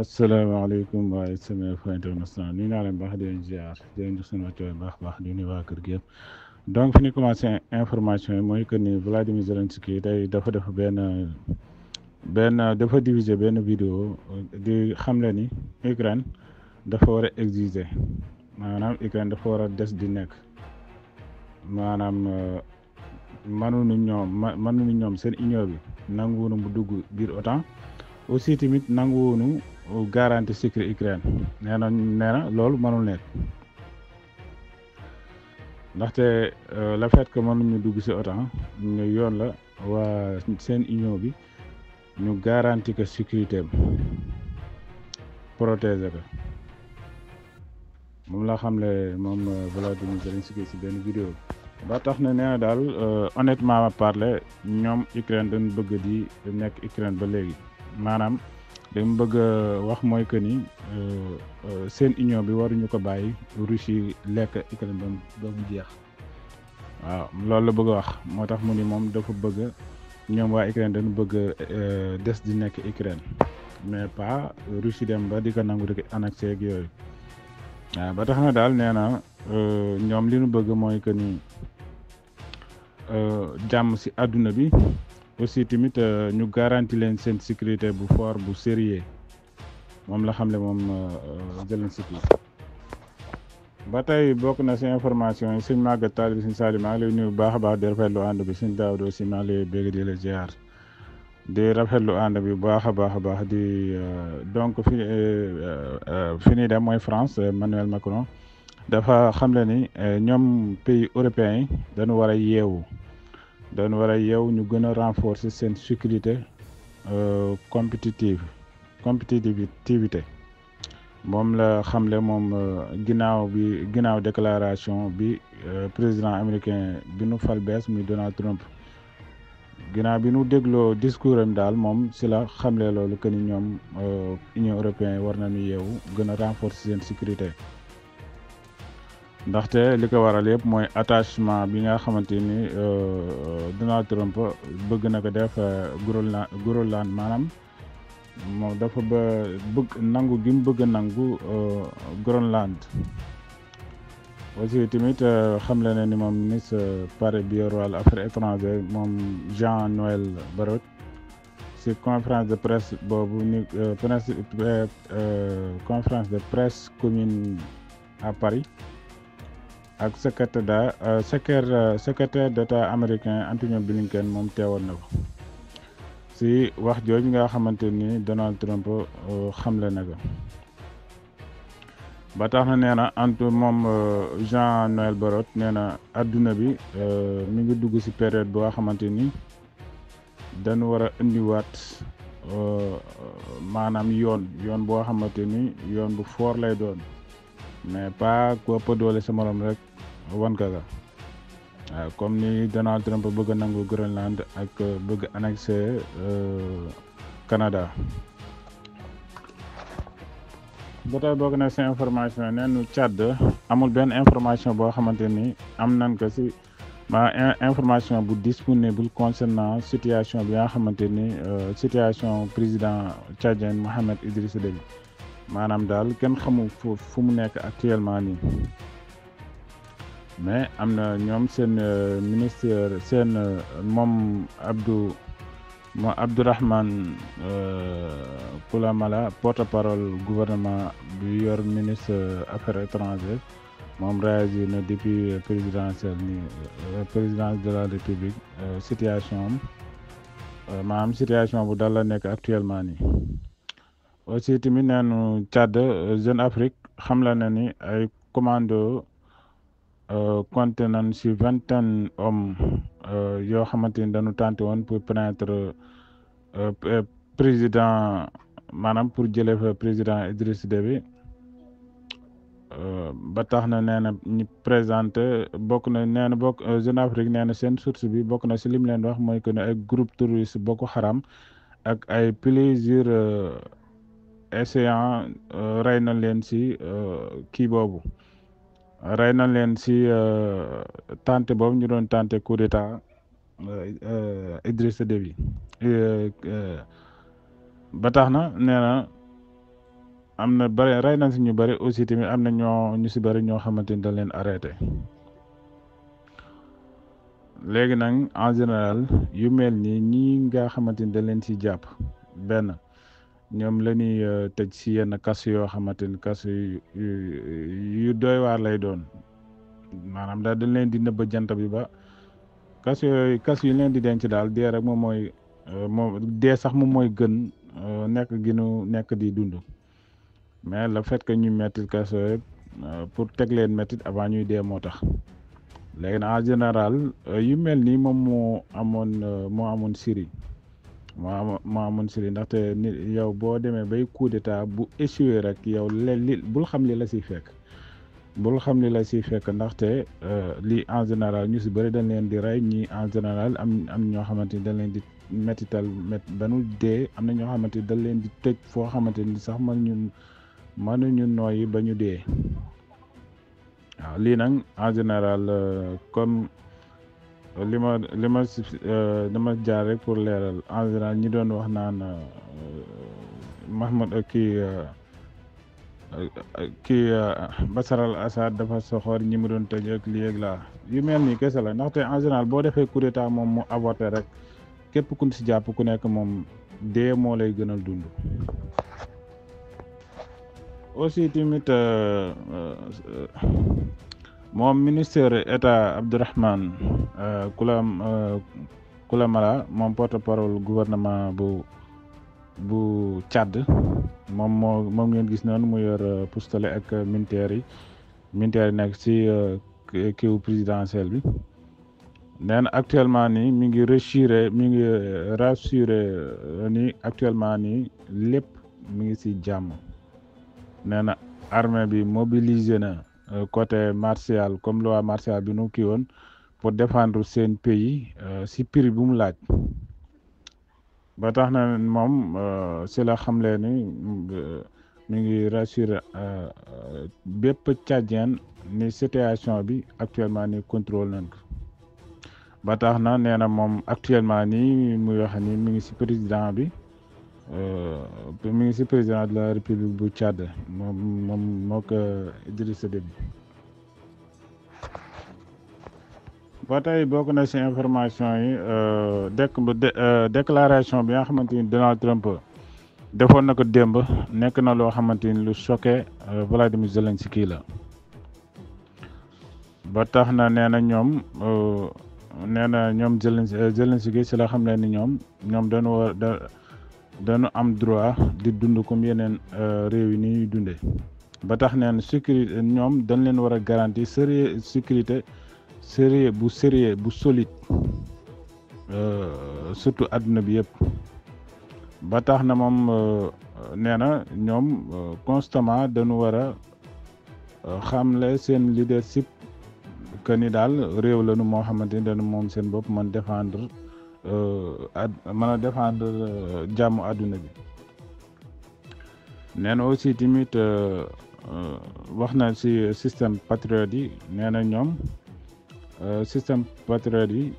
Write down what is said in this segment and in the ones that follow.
asalaamaaleykum waaye sama international nii naa leen baax di leen ziar di leen jox seen wàccuwaay baax baax di nuyu waa kër gi yëpp donc fi ñu commencé information yi mooy que ni Vladimir Zelensky tey dafa def dafa diviser benn vidéo di xamle ni Ukraine dafa war a exiger maanaam Ukraine dafa war a des di nekk maanaam mënuñu ñoom seen union bi nanguwunu mu dugg biir OTAN aussi tamit nanguwunu garantie secret Ukraine nee na loolu mënul nekk ndaxte le fait que mënuñu dugg ci OTAN ñu yoon la waa seen union bi ñu garantie que sécurité am protéger ko moom la xamle moom Volodymyr Zelensky ci benn vidéo ba tax na nee na daal honnêtement parler ñoom Ukraine dañ bëgg di nekk Ukraine ba léegi maanaam li mu bëgg a wax mooy que ni seen union bi waruñu ko bàyyi Russie lekk Ukraine ba mu jeex waaw loolu la bëgg a wax moo tax mu ni moom dafa bëgg ñoom waa Ukraine dañu bëgg des di nekk Ukraine mais pas Russie dem ba di ko nangu di ko annexé ak yooyu waaw ba tax na daal nee na ñoom li ñu bëgg mooy que ni jàmm ci àdduna bi aussi tamit ñu garanti leen seen sécurité bu fort bu sérieux moom la xamle moom Zelensky ba tey bokk na ci information yi sëñ Maguette Tall bi sëñ Salim maa ngi lay nuyu bu baax a baax di rafetlu ànd bi sëñ Daawdo aussi maa ngi lay bégg di la ziar di rafetlu ànd bi bu baax a baax di donc fi ñuy dem mooy France Emmanuel Macron dafa xamle ni ñoom pays européens yi dañu war a yeewu ñu gën a renforcer seen sécurité compétitivité moom la xamle moom ginnaaw déclaration bi président américain bi nu fal bees muy Donald Trump ginnaaw bi nu dégloo discours am daal moom si la xamle loolu que ni ñoom Union européenne war nañu yeewu gën a renforcer seen sécurité ndaxte li ko waral yëpp mooy attachement bi nga xamante ni Donald Trump bëgg na ko def Groenland maanaam moom dafa bëgg nangu gi mu bëgg a nangu Groenland aussi tamit xamle na ni moom ministre Paré bi yor wàllu affaires étrangères moom Jean-Noël Barrot ci conférence de presse boobu ni conférence de presse commune à Paris ak secrétaire d'État américain Anthony Blinken moom teewoon na ko ci wax jooju nga xamante ni Donald Trump xamle na ko ba tax na nee na moom Jean-Noël Barrot nee na adduna bi mi ngi dugg ci période boo xamante ni dañu war a indiwaat maanaam yoon boo xamante ni yoon bu fort lay doon mais pas ku ëpp doole sa morom rek wan ka waaw comme ni Donald Trump bëgg a nangu Groenland ak bëgg annexé Canada ba tey bokk na ci information neenu Tchad amul benn information boo xamante ni am nañ ko ci information bu disponible concernant situation bi nga xamante ni situation président tchadien Mohamed Idriss Déby maanaam daal kenn xamul fu mu nekk actuellement nii mais am na ñoom seen ministère seen moom Abdourahman Koulamala porte-parole gouvernement bi yor ministre affaires étrangères moom réagir na depuis présidence de la République situation maanaam situation bu dal la nekk actuellement nii aussi tamit neenu Tchad Jeune Afrique xam la na ni ay commando compté nañ ci 21 hommes yoo xamante ni dañu tenté woon pour pénétrer président maanaam pour jëlee fa président Idriss Déby ba tax na nee na ñi présenté Jeune Afrique nee na seen source bi bokk na ci lim leen wax mooy que ne ay groupe terroriste Boko Haram ak ay plusieurs essayant rey nañ leen ci kii boobu rey nañ leen ci tenté boobu ñu doon tenté coup d'état Idrissa Déby ba tax na nee na am na bëri rey nañ si ñu bëri aussi tamit am na ñu si bëri ñoo xamante ni dañ leen arrêté léegi nag en général yu mel nii ñii nga xamante ni dañ leen si jàpp benn ñoom la ñuy tëj si yenn kasu yoo xamante ni kasu yu doy waar lay doon maanaam daal dañ leen di nëbb jant bi ba kasu yu leen di denc daal dee rek moom mooy dee sax moom mooy gën nekk gi nu nekk di dund mais le fait que ñu mettit kaso rek pour teg leen mettit avant ñuy dee moo tax léegi nag en général yu mel nii moom moo amoon Syrie moo amoon Syrie ndaxte nit yow boo demee bay coup d'état bu échoué rek yow bul xam li la siy fekk ndaxte lii en général ñu si bëri dañ leen di rey ñii en général am ñoo xamante ni dañ leen di mettital ba nu dee am na ñoo xamante ni dañ leen di tëj foo xamante ni sax mënuñu nooyi ba ñu dee waaw lii nag en général comme dama jaar rek pour leeral en général ñi doon wax naan Mahmoud Bachar al-Assad dafa soxor ñi mu doon tëj ak lii ak laa yu mel nii kese la ndaxte en général boo defee coup d'état moom mu avorté rek képp ku si jàpp ku nekk moom dee moo lay gënal dund. aussi tamit moom ministère état Abdourahmane Koulibaly moom porte-parole gouvernement bu Tchad moom ngeen gis noonu mu yor pistolet ak militaire yi nekk ci kiiw présidentiel bi nee na actuellement nii mi ngi rassuré ni actuellement nii lépp mi ngi ci jàmm. nee na armée bi mobilisé na côté martial comme loi martiale bi nu kii woon pour défendre seen pays si prix bu mu laaj ba tax na moom si la xamle ni mi ngi rassuré bépp Tchadien ni situation bi actuellement ni contrôle nañ ko ba tax na nee na moom actuellement nii muy wax ni mi ngi si président bi mi ngi si président de la république bu Tchad moom moo ko Idrissa Déby ba tey bokk na si information yi déclaration bi nga xamante ni Donald Trump defoon na ko démb nekk na loo xamante ni lu choqué Volodymyr Zelensky la ba tax na nee na ñoom Zelensky si la xam ne ni ñoom dañu am droit di dund comme yeneen réew yi ni ñuy dundee ba tax neen sécurité ñoom dañ leen war a garantir sécurité bu solide surtout àdduna bi yëpp ba tax na moom nee na ñoom constamment dañu war a xamle seen leadership que ni daal réew lañu moo xamante ni dañu moom seen bopp mën défendre mën a défendre jàmm àdduna bi nee na aussi tamit wax na ci système patriote yi nee na ñoom système patriote yi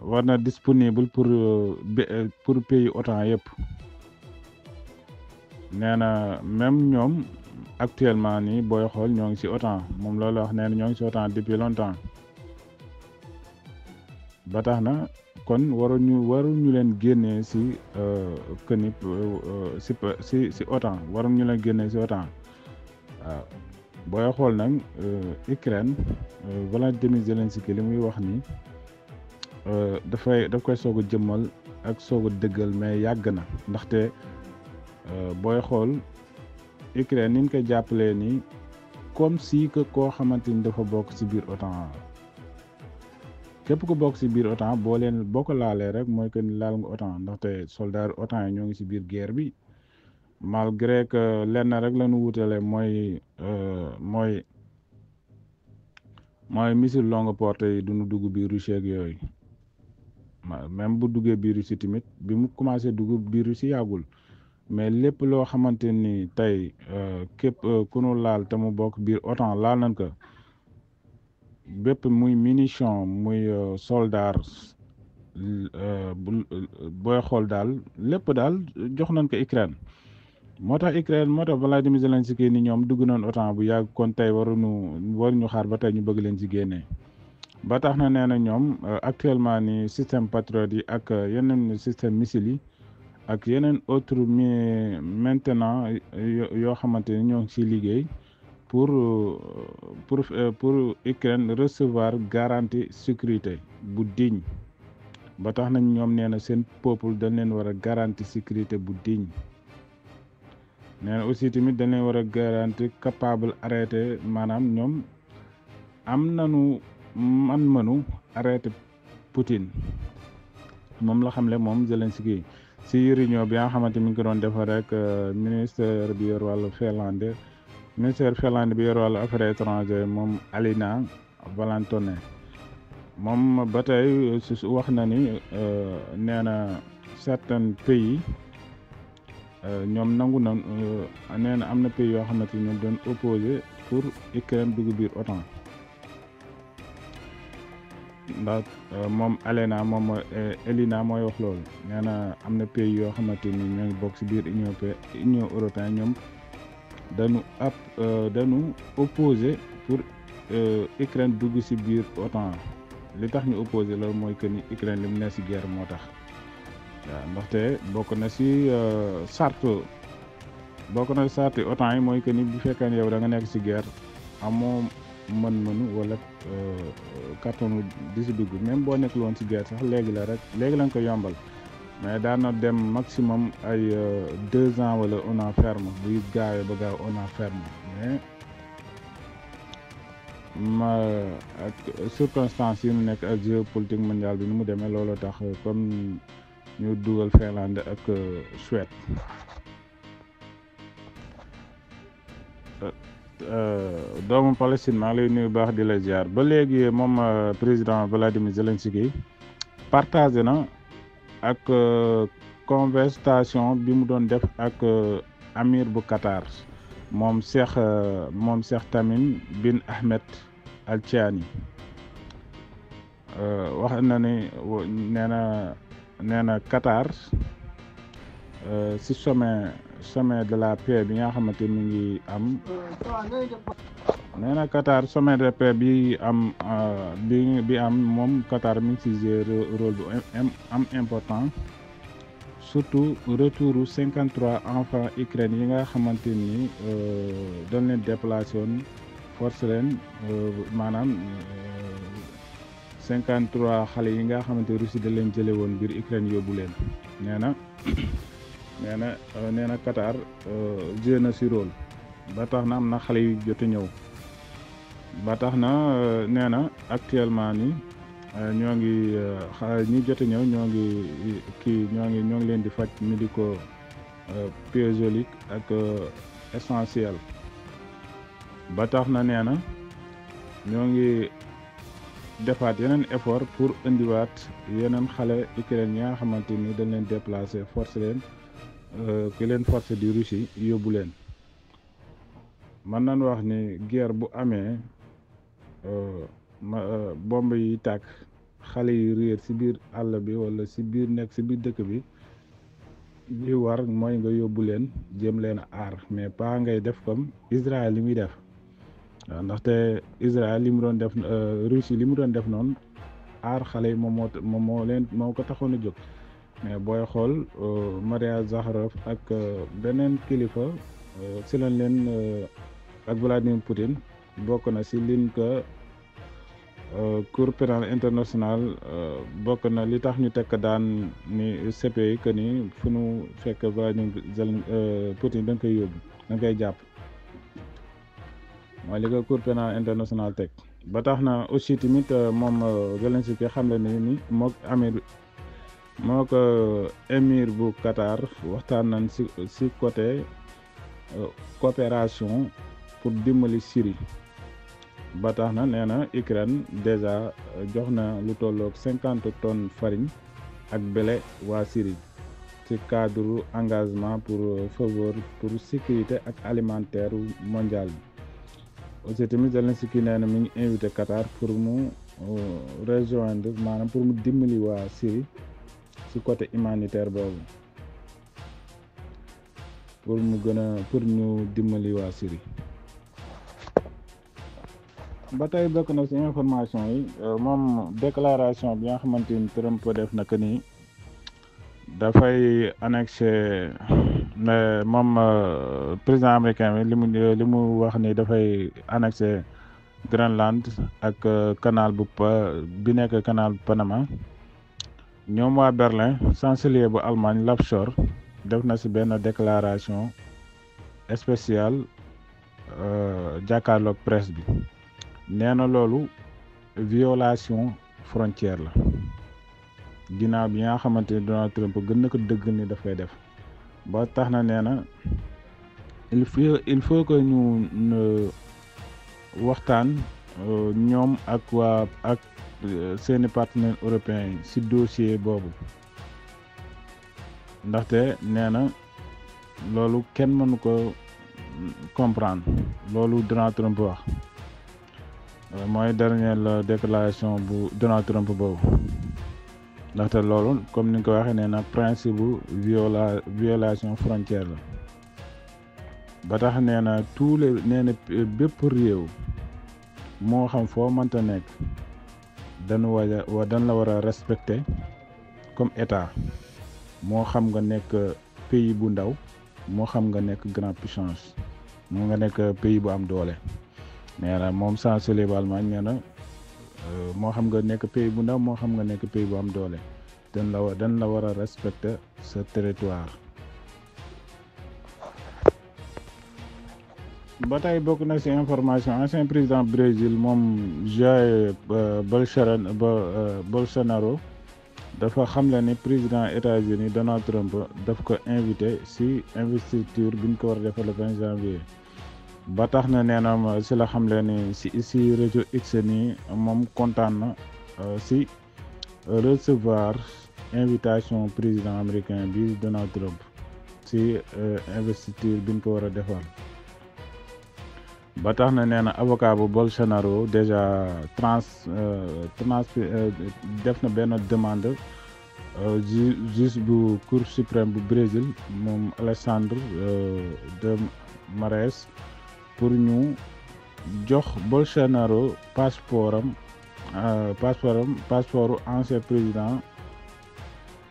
war na disponible pour pays OTAN yëpp nee na même ñoom actuellement nii booy xool ñoo ngi ci OTAN moom loolu wax nee na ñoo ngi ci OTAN depuis longtemps ba tax na kon waruñu leen génnee ci këni ci OTAN waruñu leen génnee ci OTAN waaw booy xool nag Ukraine Volodymyr Zelensky li muy wax ni daf koy soog a jëmmal ak soog a dëggal mais yàgg na ndaxte booy xool Ukraine ni ñu koy jàppalee nii comme si que koo xamante ni dafa bokk ci biir OTAN képp ku bokk ci biir OTAN boo ko laalee rek mooy que ni laal nga OTAN ndaxte soldat OTAN yi ñoo ngi ci biir guerre bi malgré que lenn rek la ñu wutale mooy missile longue portée yi duñu dugg biir Russie ak yooyu même bu duggee biir Russie tamit bi mu commencé dugg biir Russie yàggul mais lépp loo xamante ni tey képp ku nu laal te mu bokk biir OTAN laal nañ ko bépp muy munition muy soldat booy xool daal lépp daal jox nañ ko Ukraine moo tax Volodymyr Zelensky ni ñoom dugg nañ OTAN bu yàgg kon tey waruñu xaar ba tey ñu bëgg leen ci génnee ba tax na nee na ñoom actuellement ni système Patriot yi ak yeneen système missile yi ak yeneen autre maintenant yoo xamante ni ñoo ngi ciy liggéey pour Ukraine recevoir garantie sécurité bu digne ba tax nañ ñoom nee na seen peuple dañ leen war a garantie sécurité bu digne nee na aussi tamit dañ leen war a garantie capable arrêté maanaam ñoom am nañu mënu arrêté Poutine moom la xamle moom Zelensky si réunion bi nga xamante mi ngi ko doon defar rek ministère bi yor wàllu ministère finlandais bi yor wàllu affaires étrangères moom Alina Valtonen moom ba tey wax na ni nee na certains pays ñoom nangu na nee na am na pays yoo xamante ni ñoom doon opposé pour Ukraine dugg biir OTAN ndax moom Elina mooy wax loolu nee na am na pays yoo xamante ni ñoo ngi bokk si biir Union européenne ñoom dañu opposé pour Ukraine dugg si biir OTAN li tax ñu opposé loolu mooy que ni Ukraine li mu ne si guerre moo tax waaw ndaxte bokk na si sarti OTAN yi mooy que ni bu fekkee ne yow da nga nekk si guerre amoo mën-mënu wala carton di si dugg même boo nekkul woon si guerre sax léegi lañ ko yombal mais daan na dem maximum ay 2 ans wala 1 an ferme buy gaawee ba gaaw 1 an ferme mais ak circonstances yi mu nekk ak géopolitique mondiale bi ni mu demee looloo tax comme ñu dugal Finlande ak Suède doomu Palestine maa ngi lay nuyu baax di la ziar ba léegi moom président Volodymyr Zelensky partagé na ak conversation bi mu doon def ak amir bu Qatar moom Cheikh Tamim bin Ahmed Al Thani wax na ni nee na Qatar si sommet de la paix bi nga xamante mi ngi am nee na Qatar sommet de paix bi am moom Qatar mi ngi si jouer rôle bu am important surtout retouru 53 enfants ukrainiens yi nga xamante ni dañ leen déplacé woon force leen maanaam 53 xale yi nga xamante Russie da leen jële woon biir Ukraine yóbbu leen nee na Qatar joué na si rôle ba tax na am na xale yu jot a ñëw ba tax na nee na actuellement ni ñoo ngi ñi jot a ñëw ñoo ngi leen di faj médico pyréologique ak essentiel ba tax na nee na ñoo ngi defaat yeneen effort pour indiwaat yeneen xale Ukraine yi nga xamante ni dañ leen déplacé force leen ki leen force di Russie yóbbu leen mën nañ wax ni guerre bu amee bomb yi tàkk xale yi réer si biir àll bi wala si biir nekk si biir dëkk bi li war mooy nga yóbbu leen jéem leen a aar mais pas ngay def comme Israël li muy def waaw ndaxte Israël li mu doon def Russie li mu doon def noonu aar xale yi moo ko taxoon a jóg mais booy xool Maria Zakharov ak beneen kilifa si lañ leen ak Vladimir Poutine bokk na si liñ ko Cour pénale internationale bokk na li tax ñu tekk daan ni CPI que ni fu nu fekk Vladimir Poutine da nga koy yóbbu da nga koy jàpp mooy li ko Cour pénale internationale teg ba tax na aussi tamit moom Zelensky xam le ni mook émir bu Qatar waxtaan nañ si côté coopération pour dimbali Syrie ba tax na nee na Ukraine déjà jox na lu tolloog 50 tonnes farine ak blé waa Syrie ci cadre engagement pour sécurité ak alimentaire mondial bi aussi tamit Zelensky nee na mi ngi invité Qatar pour mu rejoindre maanaam pour mu dimbali waa Syrie ci côté humanitaire boobu pour ñu dimbali waa Syrie. ba tey bokk na ci information yi moom déclaration bi nga xamante ni Trump def na que ni dafay annexé moom président américain bi li mu wax ni dafay annexé Groenland ak canal bi nekk canal bu Panama. ñoom waa Berlin chancelier bu Allemagne Olaf Scholz def na ci benn déclaration spéciale jàkkaarloog presse bi. nee na loolu violation frontière la ginnaaw bi nga xamante ni Donald Trump gën na ko dëgg ni dafay def ba tax na nee na il faut que ñu waxtaan ñoom ak seeni partenaires européens yi ci dossier boobu ndaxte nee na loolu kenn mënu ko comprendre loolu Donald Trump wax. mooy dernière déclaration bu Donald Trump boobu ndaxte loolu comme ni nga ko waxee nee na principe bu violation frontière la ba tax nee na nee na bépp réew moo xam foo mënta nekk dañ la war a respecter comme état moo xam nga nekk pays bu ndaw moo xam nga nekk grande puissance moo nga nekk pays bu am doole. nee na moom chancelier bu Allemagne nee na moo xam nga nekk pays bu ndaw moo xam nga nekk pays bu am doole dañ la war a respecter sa territoire. ba tey bokk na ci information ancien président Brésil moom Jair Bolsonaro dafa xamle ni président États-Unis Donald Trump daf ko invité ci investiture bi ñu ko war a defal le 20 janvier. ba tax na nee na ci la xamle ni ci réseau X ni moom kontaan na ci recevoir invitation président américain bi Donald Trump ci investiture bi ñu ko war a defal. ba tax na nee na avocat bu Bolsonaro déjà def na benn demande juge bu cour suprême bu Brésil moom Alexandre de Moraes pour ñu jox Bolsonaro passeport ancien président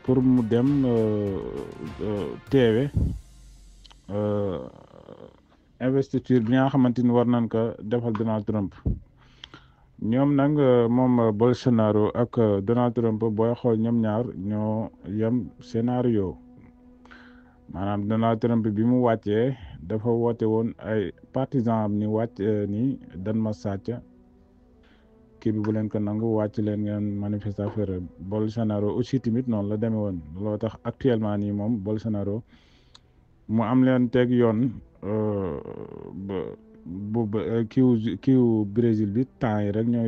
pour mu dem teewe investiture bi nga xamante ni war nañ ko defal Donald Trump. ñoom nag moom Bolsonaro ak Donald Trump booy xool ñoom ñaar ñoo yem scénario maanaam Donald Trump bi mu wàccee dafa woote woon ay partisans am ni wàcc ni dan ma sàcc kii bi bu leen ko nangu wàcc leen ngeen manifester affaire Bolsonaro aussi tamit noonu la demee woon loo tax actuellement nii moom Bolsonaro mu am leen teg yoon kiiw Brésil bi temps yi rek ñoo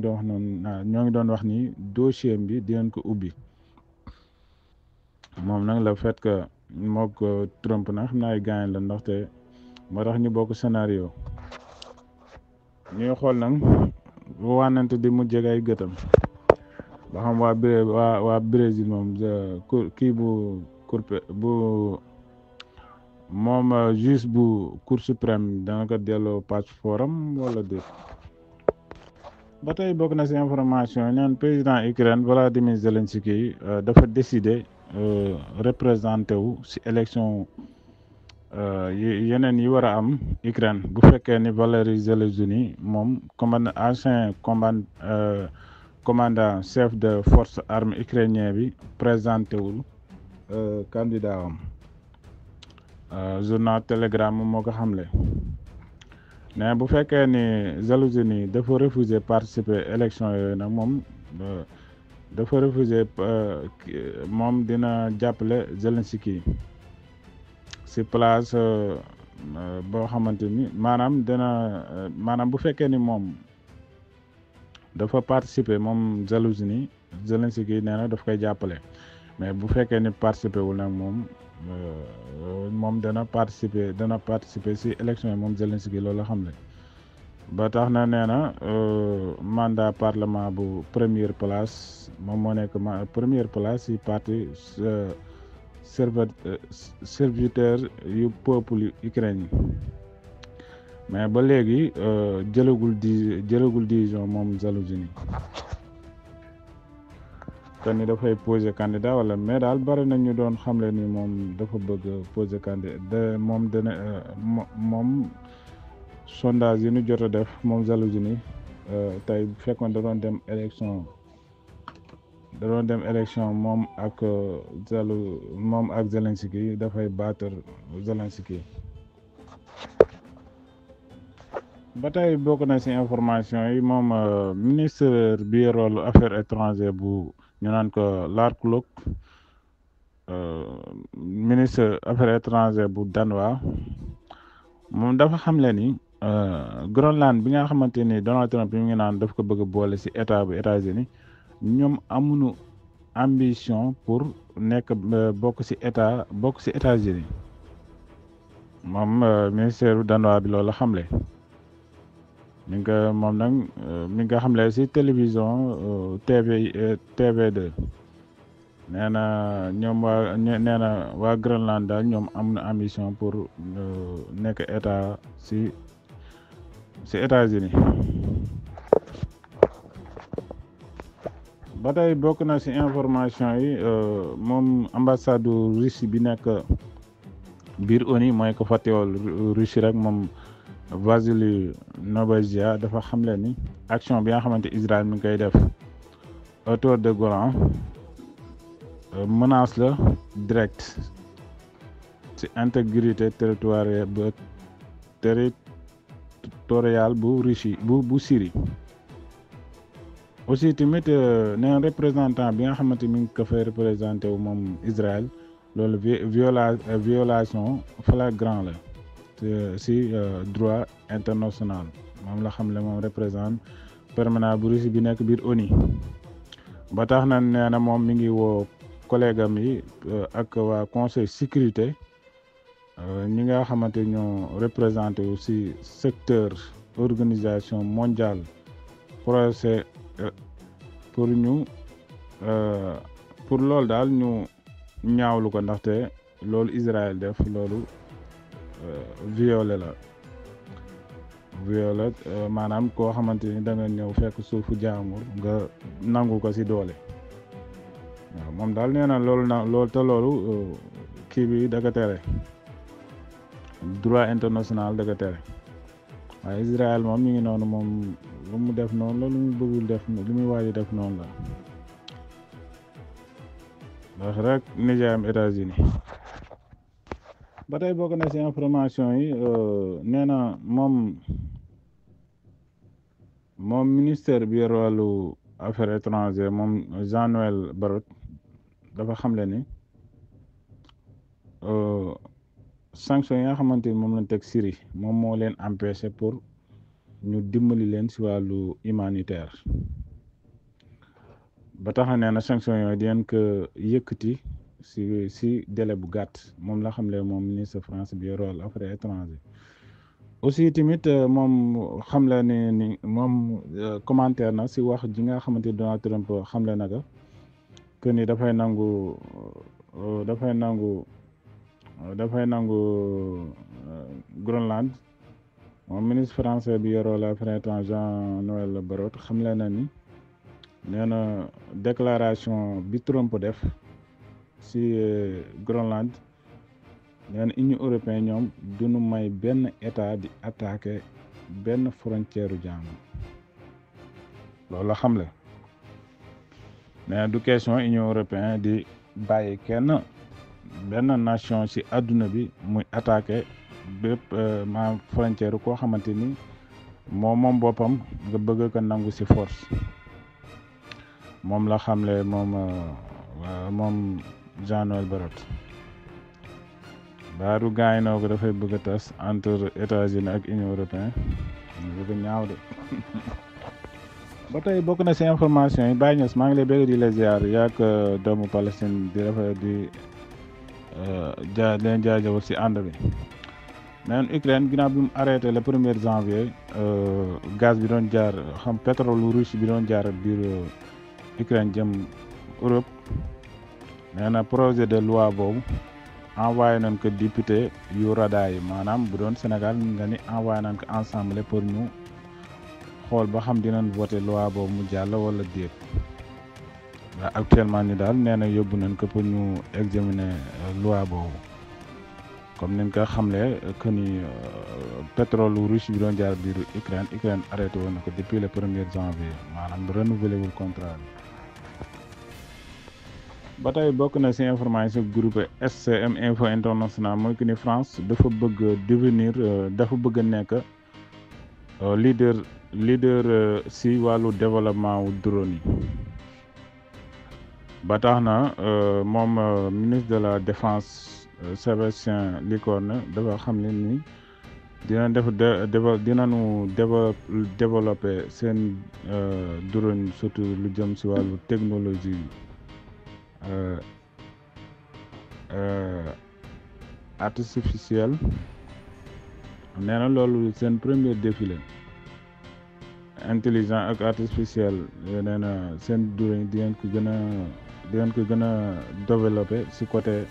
ngi doon wax ni dossier bi dinañ ko ubbi moom nag le fait que mook Trump nag xam naa ay gaañ la ndaxte moo tax ñu bokk scénario ñuy xool nag wànnante di mu jege ay gëtam ba xam waa Brésil moom kii bu moom juge bu cour suprême dana ko delloo passeport am wala déet. ba tey bokk na ci information neen président Ukraine Volodymyr Zelensky dafa décider représenté wu ci élection yeneen yi war a am Ukraine bu fekkee ni Valéry Zelensky moom ancien commandant chef de force armée ukrainien bi présenté wul candidat am. journal Telegram moo ko xamle mais bu fekkee ni Zelensky dafa refuser participer élection yooyu nag moom dafa refuser moom dina jàppale Zelensky ci place boo xamante ni maanaam bu fekkee ni moom dafa participer moom Zelensky nee na daf koy jàppale mais bu fekkee ni participer wul nag moom dana participer ci élection yi moom Zelensky loolu la xam ne ba tax na nee na mandat parlement bu première place moom moo nekk première place ci parti serviteur yu peuple Ukraine yi mais ba léegi jëlagul décision moom Zelensky te ni dafay poser candidat wala mais daal bari na ñu doon xamle ni moom dafa bëgg poser candidat moom sondage yi ñu jot a def moom Zelensky tey bu fekkoon da doon dem élection moom ak Zelensky dafay battre Zelensky. ba tey bokk na ci information yi moom ministre bi rôle affaires étrangères bu ñu naan ko Larklok ministre affaires étrangères bu Danois moom dafa xamle ni Groenland bi nga xamante ni Donald Trump yi mu ngi naan daf ko bëgg a boole ci état bu États-Unis ñoom amuñu ambition pour bokk ci États-Unis moom ministère bu Danois bi loolu xamle. mi ngi ko xamle ci télévision TV2 nee na waa Groenland daal ñoom am na ambition pour nekk état ci États-Unis ba tey bokk na ci information yi moom ambassade Russie bi nekk biir ONU mooy ko fa teewal Russie rek moom Vasily Nebenzia dafa xamle ni action bi nga xamante Israël mi ngi koy def autour de Golan menace la direct ci intégrité territoriale bu Russie bu Syrie aussi tamit neen représentant bi nga xamante mi ngi ko fay représenté wu moom Israël loolu violation flagrant la ci droit international moom la xam le moom représentant permanent bu Russie bi nekk biir ONU ba tax na nee na moom mi ngi woo collègue am yi ak waa conseil sécurité ñi nga xamante ñoo représenté wu ci secteur organisation mondiale procès pour loolu daal ñu ñaawlu ko ndaxte loolu Israël def loolu violé maanaam koo xamante ni da nga ñëw fekk suufu jaamur nga nangu ko ci doole waaw moom daal nee na loolu kii bi da ko tere droit international da ko tere waaye Israël moom mi ngi noonu moom lu mu def noonu la lu mu bëggul def lu muy waaj def noonu la ndax rek nijaayam États-Unis ba tey bokk na ci information yi nee na moom ministère bi yor wàllu affaires étrangères moom Jean-Noël Barrot dafa xamle ni sanction yi nga xamante ni moom lañ teg Syrie moom moo leen empêché pour ñu dimbali leen ci wàllu humanitaire ba tax na nee na sanction yooyu di leen ko yëkkati ci délai bu gàtt moom la xamle moom ministre France bi yor wàllu affaires étrangères aussi tamit moom xamle ni moom commentaire na ci wax ji nga xamante ni Donald Trump xamle na que ni dafay nangu Groenland moom ministre français bi yoroo la affaires étrangères Jean-Noël Barrot xamle na ni nee na déclaration bi Trump def ci Groenland nee na Union européenne ñoom duñu may benn état di attaquer benn frontière u jàmm loolu la xamle nee na du question Union européenne di bàyyi benn nation ci àdduna bi muy attaquer bépp ma frontière koo xamante ni moom boppam nga bëgg ko nangu ci force moom la xamle moom Jean-Noël Barrot baaru gaañ noo ko dafay bëgg a tas entre États-Unis ak Union européenne bëgg ñaaw de ba tey bokk na ci information yi Baye Niass maa ngi lay bëgg di la ziar yaak doomu Palestine di rafet di leen jaajëfal ci ànd bi neen Ukraine ginnaaw bi mu arrêté le 1er janvier gaz bi doon jaar pétrole russe bi doon jaar biir Ukraine jëm Europe nee na projet de loi boobu envoyé nañ ko député yu rada yi maanaam bu doon Sénégal nga ni envoyé nañ ko assemblée pour ñu xool ba xam dinañ voté loi boobu mu jàll wala déet waaw actuellement ni daal nee na yóbbu nañ ko pour ñu examiner loi boobu comme niñ ko xamlee que ni pétrole russe bi doon jaar biir Ukraine arrêté woon na ko depuis le 1er janvier maanaam renouvelé wul contrat bi. ba tey bokk na ci information groupe SCM Info International mooy que ni France dafa bëgg devenir dafa bëgg nekk leader ci wàllu développement wu drone yi ba tax na moom ministre de la défense Sébastien Lecornu dafa xam ne ni dinañu développer seen drone surtout lu jëm ci wàllu technologie artificielle nee na loolu seen premier défi la intelligent ak artificiel nee na seen drone di ngeen ko gën a développer ci côté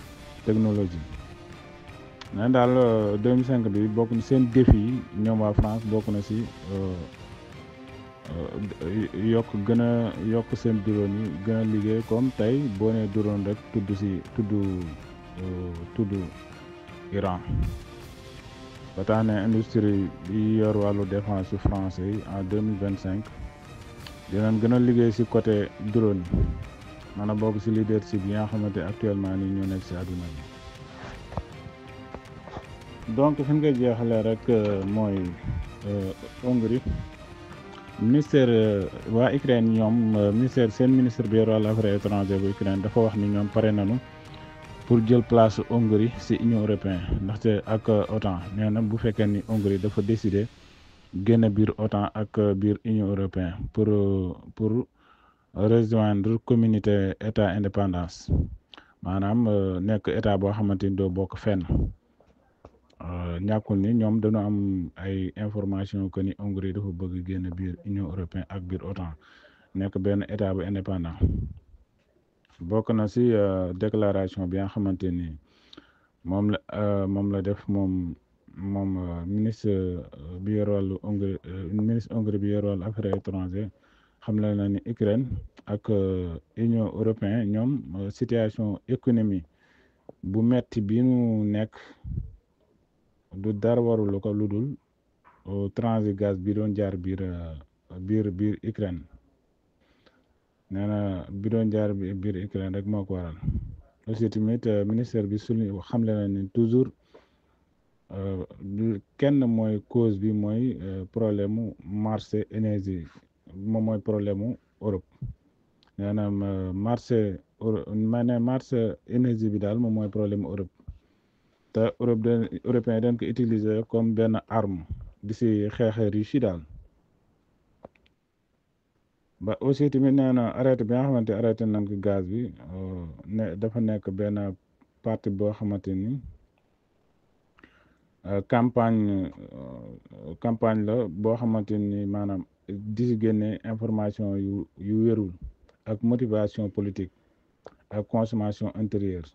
technologie nee daal 2005 bi bokk na seen défi yi ñoom waa France bokk na ci yokk seen drone yi gën a liggéey comme tey boo nee drone rek tudd Iran ba tax ne industrie bi yor wàllu défense su français yi en 2025 dinañ gën a liggéey ci côté drone yi maanaam bokk ci leadership yi nga xamante actuellement nii ñoo nekk ci àdduna bi donc fi nga jeexalee rek mooy Hongrie ministère waa Ukraine ñoom seen ministre bi yor wàllu affaires étrangères bu Ukraine dafa wax ni ñoom pare nañu pour jël place Hongrie ci Union européenne ndaxte ak OTAN nee na bu fekkee ni Hongrie dafa décider génn biir OTAN ak biir Union européenne pour rejoindre communauté état indépendance maanaam nekk état boo xamante ni doo bokk fenn ñàkkul ni ñoom dañu am ay information que ni Hongrie dafa bëgg génn biir Union européenne ak biir OTAN nekk benn état bu indépendant bokk na ci déclaration bi nga xamante ni moom la def moom ministre bi yor wàllu Hongrie bi yor wàllu affaires étrangères xam la na ni Ukraine ak Union européenne ñoom situation économie bu metti bi nu nekk du dara warulu ko lu dul transit gaz bi doon jaar biir Ukraine nee na bi doon jaar biir Ukraine rek moo ko waral aussi tamit ministère bi xamle na ni toujours kenn mooy cause bi mooy problème mu marché énergie moom mooy problème mu Europe nee na marché énergie bi daal moom mooy problème mu Europe te européen dañ ko utiliser comme benn arme di ci xeexe Russie daal ba aussi tamit nee na arrêté bi nga xamante arrêté nañ ko gaz bi dafa nekk benn partie boo xamante ni campagne la boo xamante ni maanaam di ci génne information yu wérul ak motivation politique ak consommation intérieure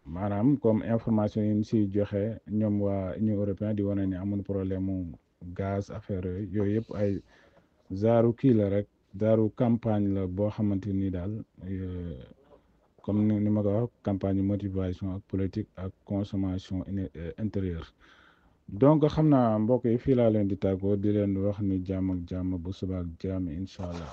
maanaam comme information yi ñu siy joxe ñoom waa Union européenne di wane ni amul problème mu gaz affaire yooyu yëpp ay zaaru kii la rek zaaru campagne la boo xamante ni daal comme ni ma ko wax campagne motivation ak politique ak consommation intérieure donc xam naa mbokk yi fii laa leen di tàggoo di leen wax ni jàmm ak jàmm bu suba ak jàmm incha allah.